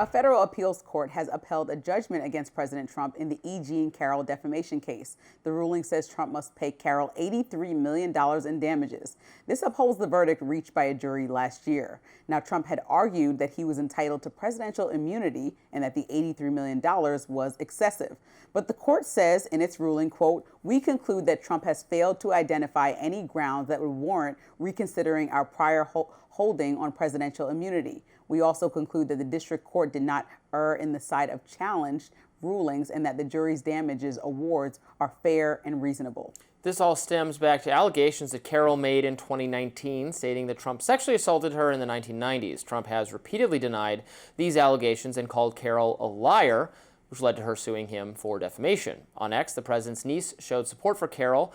A federal appeals court has upheld a judgment against President Trump in the E.Jean Carroll defamation case. The ruling says Trump must pay Carroll $83 million in damages. This upholds the verdict reached by a jury last year. Now, Trump had argued that he was entitled to presidential immunity and that the $83 million was excessive. But the court says in its ruling, quote, "We conclude that Trump has failed to identify any grounds that would warrant reconsidering our prior holding on presidential immunity. We also conclude that the district court did not err in the side of challenged rulings and that the jury's damages awards are fair and reasonable." This all stems back to allegations that Carroll made in 2019, stating that Trump sexually assaulted her in the 1990s. Trump has repeatedly denied these allegations and called Carroll a liar, which led to her suing him for defamation. On X, the president's niece showed support for Carroll.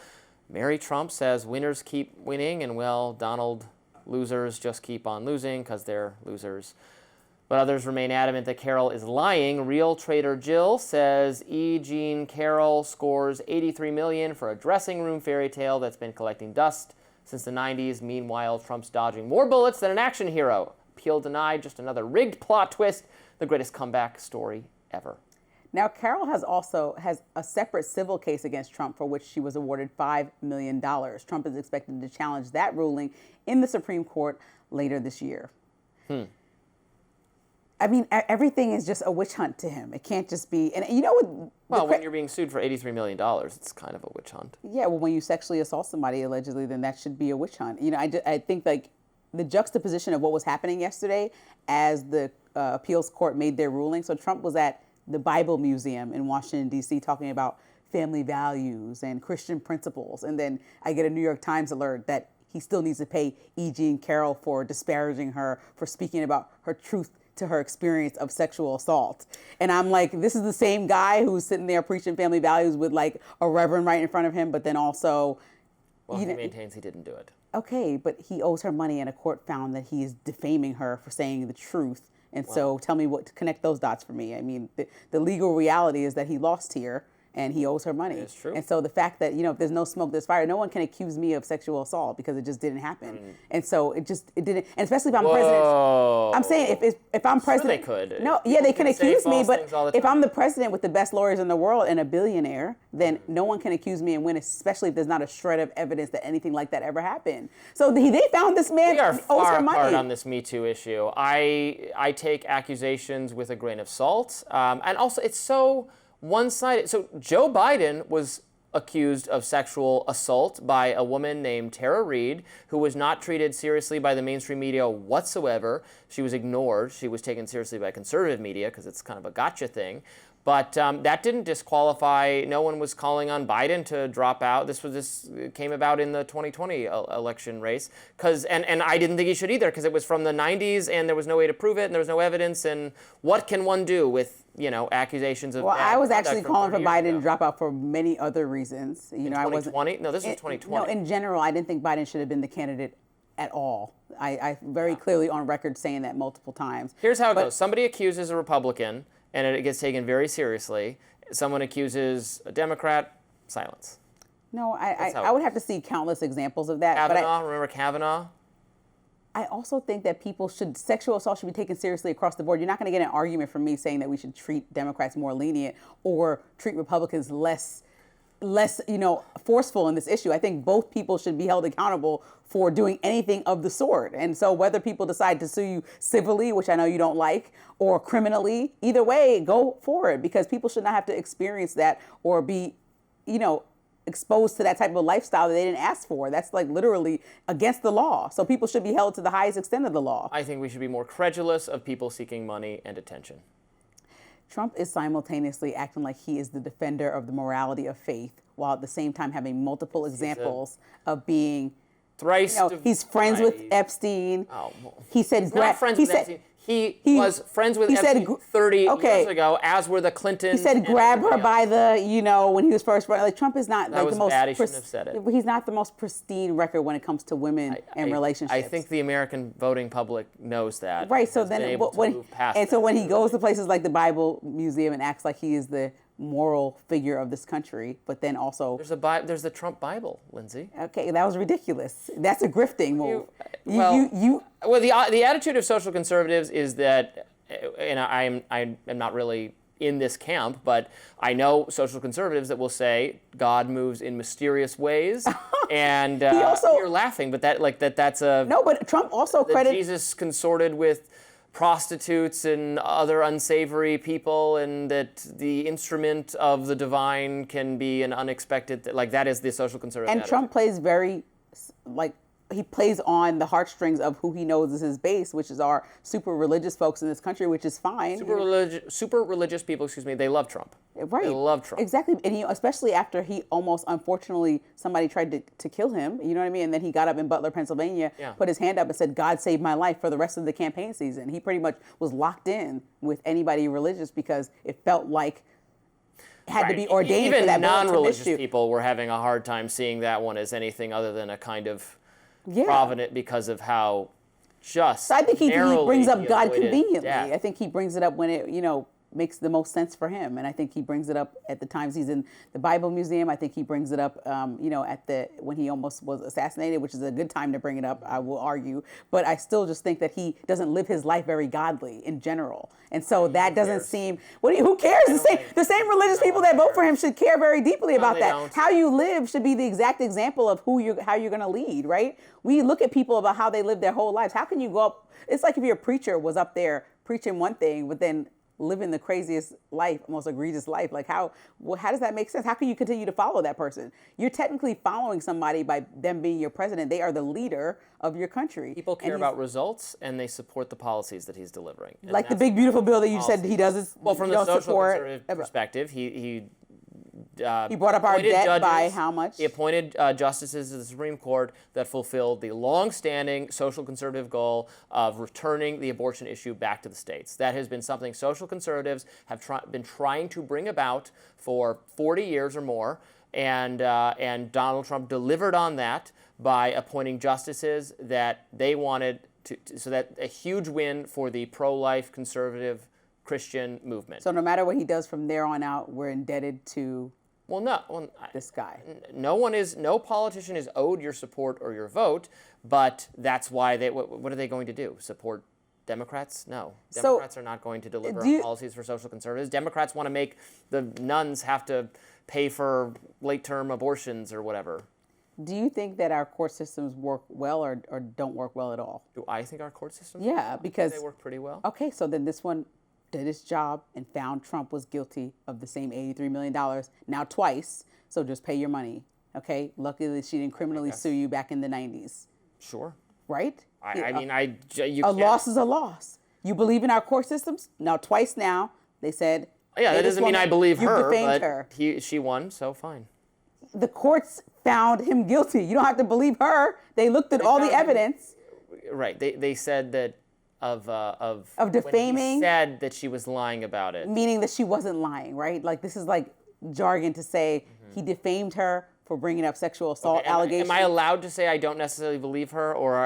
Mary Trump says winners keep winning, and, well, Donald, losers just keep on losing because they're losers. But others remain adamant that Carroll is lying. Real Trader Jill says E.Jean Carroll scores $83 million for a dressing room fairy tale that's been collecting dust since the 90s. Meanwhile, Trump's dodging more bullets than an action hero. Appeal denied, just another rigged plot twist, the greatest comeback story ever. Now, Carroll has a separate civil case against Trump for which she was awarded $5 million. Trump is expected to challenge that ruling in the Supreme Court later this year. I mean, everything is just a witch hunt to him. It can't just be, and you know what? Well, when you're being sued for $83 million, it's kind of a witch hunt. Yeah, well, when you sexually assault somebody allegedly, then that should be a witch hunt. You know, I think like the juxtaposition of what was happening yesterday as the appeals court made their ruling. So Trump was at the Bible Museum in Washington, D.C., talking about family values and Christian principles. And then I get a New York Times alert that he still needs to pay E.Jean Carroll for disparaging her, for speaking about her truth to her experience of sexual assault. And I'm like, this is the same guy who's sitting there preaching family values with like a reverend right in front of him, but then also... Well, he maintains he didn't do it. Okay, but he owes her money, and a court found that he is defaming her for saying the truth. And so tell me what to connect those dots for me. I mean, the legal reality is that he lost here and he owes her money. It's true. And so the fact that, you know, if there's no smoke, there's fire, no one can accuse me of sexual assault because it just didn't happen. And so it didn't, and especially if I'm president. I'm saying if I'm president. Sure they could. No, yeah, they can accuse me, but if I'm the president with the best lawyers in the world and a billionaire, then no one can accuse me and win, especially if there's not a shred of evidence that anything like that ever happened. So they found this man owes her money. We are far apart on this Me Too issue. I take accusations with a grain of salt. And also, it's so one-sided. So Joe Biden was accused of sexual assault by a woman named Tara Reid, who was not treated seriously by the mainstream media whatsoever. She was ignored. She was taken seriously by conservative media because it's kind of a gotcha thing. But that didn't disqualify. No one was calling on Biden to drop out. This came about in the 2020 election race. And I didn't think he should either because it was from the 90s and there was no way to prove it and there was no evidence. And what can one do with, you know, accusations of Well, I was actually calling for Biden to drop out for many other reasons. You know, 2020? No, this was 2020. No, in general, I didn't think Biden should have been the candidate at all. I very clearly on record saying that multiple times. Here's how it goes. Somebody accuses a Republican and it gets taken very seriously. Someone accuses a Democrat, silence. No, I would have to see countless examples of that. Kavanaugh, remember Kavanaugh? I also think that sexual assault should be taken seriously across the board. You're not going to get an argument from me saying that we should treat Democrats more lenient or treat Republicans less, you know, forceful in this issue. I think both people should be held accountable for doing anything of the sort. And so whether people decide to sue you civilly, which I know you don't like, or criminally, either way, go for it, because people should not have to experience that or be, you know, exposed to that type of lifestyle that they didn't ask for. That's like literally against the law. So people should be held to the highest extent of the law. I think we should be more credulous of people seeking money and attention. Trump is simultaneously acting like he is the defender of the morality of faith, while at the same time having multiple examples of being thrice. You know, he's friends with Epstein. Oh, well, he said he's not friends with Epstein. He was friends with Epstein 30 years ago, as were the Clintons. He said grab her by the, you know, when he was first running. Like, Trump is not that like the most. Bad. He shouldn't have said it. He's not the most pristine record when it comes to women and relationships. I think the American voting public knows that. Right. So then, when he goes to places like the Bible Museum and acts like he is the moral figure of this country, but then also there's the Trump Bible, Lindsey. Okay, that was ridiculous. That's a grifting move. The attitude of social conservatives is that and I'm not really in this camp, but I know social conservatives that will say God moves in mysterious ways, and you're laughing, but that's a no. But Trump also that Jesus consorted with prostitutes and other unsavory people, and that the instrument of the divine can be an unexpected that is the social conservative and attitude. Trump plays very he plays on the heartstrings of who he knows is his base, which is our super religious folks in this country, which is fine. Super religious people, they love Trump. Right. They love Trump. Exactly. And especially after he almost, unfortunately, somebody tried to kill him, you know what I mean? And then he got up in Butler, Pennsylvania, put his hand up and said, God saved my life for the rest of the campaign season. He pretty much was locked in with anybody religious because it felt like had to be ordained Even for that non-religious people were having a hard time seeing that one as anything other than a kind of provident because of how just. So I think he brings up God conveniently. Death. I think he brings it up when it makes the most sense for him, and I think he brings it up at the times he's in the Bible Museum. I think he brings it up, at when he almost was assassinated, which is a good time to bring it up, I will argue. But I still just think that he doesn't live his life very godly in general, and so that doesn't seem. Who cares? The same religious people that vote for him should care very deeply about that. Don't. How you live should be the exact example of how you're going to lead, right? We look at people about how they live their whole lives. How can you go up? It's like if your preacher was up there preaching one thing, but then living the craziest life, most egregious life. Like how does that make sense? How can you continue to follow that person? You're technically following somebody by them being your president. They are the leader of your country. People care about results, and they support the policies that he's delivering. And like the big beautiful bill that you said he does is from the social conservative perspective, he brought up our debt judges, by how much? He appointed justices to the Supreme Court that fulfilled the long-standing social conservative goal of returning the abortion issue back to the states. That has been something social conservatives have been trying to bring about for 40 years or more, and Donald Trump delivered on that by appointing justices that they wanted so that a huge win for the pro-life conservative Christian movement. So no matter what he does from there on out, we're indebted to this guy. No politician is owed your support or your vote, but that's why what are they going to do? Support Democrats? No. Democrats are not going to deliver on policies for social conservatives. Democrats want to make the nuns have to pay for late-term abortions or whatever. Do you think that our court systems work well or don't work well at all? Do I think our court systems because they work pretty well. Okay, so then this one did its job and found Trump was guilty of the same $83 million, now twice, so just pay your money, okay? Luckily, she didn't criminally sue you back in the 90s. Sure. Right? A loss is a loss. You believe in our court systems? Now, twice now, they said... Yeah, that doesn't mean I believe her, but her. She won, so fine. The courts found him guilty. You don't have to believe her. They looked at all the evidence. Right. They said that of defaming. When he said that she was lying about it. Meaning that she wasn't lying, right? Like this is like jargon to say he defamed her for bringing up sexual assault allegations. Am I allowed to say I don't necessarily believe her, or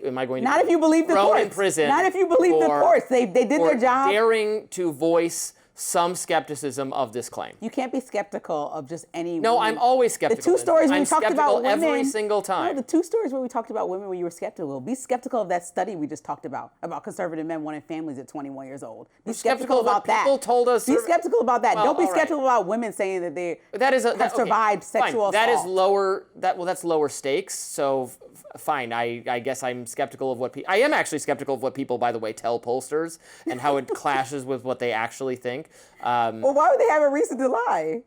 am I going to not if you believe the courts? In prison? Not if you believe the courts. They did their job. Daring to voice some skepticism of this claim. You can't be skeptical of just any. No, I'm always skeptical. The two stories we talked about women every single time. No, the two stories where we talked about women where you were skeptical. Be skeptical of that study we just talked about conservative men wanting families at 21 years old. Be skeptical about that. People told us. Be skeptical about that. Don't be skeptical about women saying that they have survived sexual assault. That is lower. That's lower stakes. So fine. I guess I'm skeptical of what people. I am actually skeptical of what people, by the way, tell pollsters and how it clashes with what they actually think. Well, why would they have a reason to lie?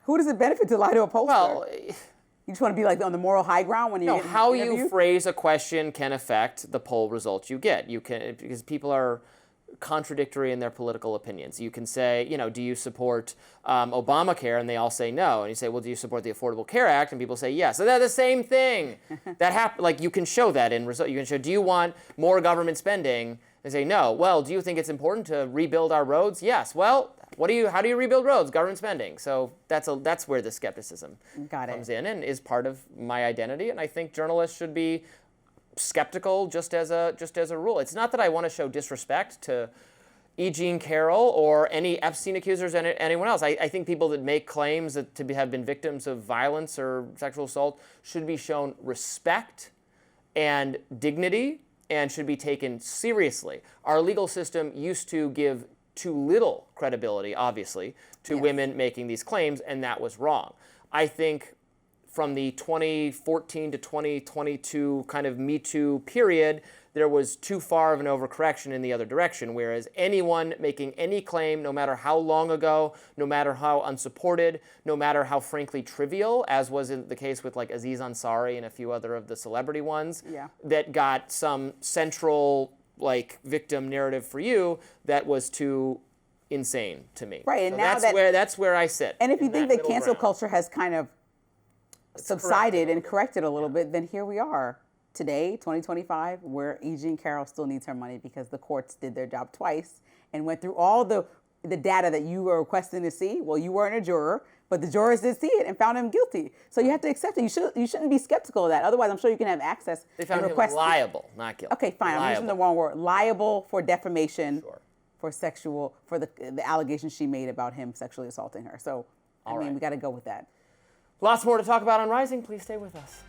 Who does it benefit to lie to a pollster? Well, you just want to be like on the moral high ground when you get how you phrase a question can affect the poll results you get. You can, because people are contradictory in their political opinions. You can say, do you support Obamacare? And they all say no. And you say, well, do you support the Affordable Care Act? And people say yes. So they're the same thing. Like you can show that in result. You can show, do you want more government spending? They say no. Well, do you think it's important to rebuild our roads? Yes. Well, how do you rebuild roads? Government spending. So that's where the skepticism comes in and is part of my identity. And I think journalists should be skeptical just as a rule. It's not that I want to show disrespect to E.Jean Carroll or any Epstein accusers and anyone else. I think people that make claims that have been victims of violence or sexual assault should be shown respect and dignity and should be taken seriously. Our legal system used to give too little credibility, obviously, to women making these claims, and that was wrong. I think from the 2014 to 2022 kind of Me Too period, there was too far of an overcorrection in the other direction, whereas anyone making any claim, no matter how long ago, no matter how unsupported, no matter how frankly trivial, as was in the case with like Aziz Ansari and a few other of the celebrity ones, that got some central like victim narrative for you, that was too insane to me. Right, and so now that's where I sit. And if you think that cancel culture has kind of subsided and corrected a little bit, then here we are today, 2025, where E.Jean Carroll still needs her money because the courts did their job twice and went through all the data that you were requesting to see. Well, you weren't a juror, but the jurors did see it and found him guilty. So you have to accept it. You shouldn't be skeptical of that. Otherwise, I'm sure you can have access. They found him liable, not guilty. Okay, fine. Liable. I'm using the wrong word. Liable for defamation, for the allegations she made about him sexually assaulting her. So, I mean, we got to go with that. Lots more to talk about on Rising. Please stay with us.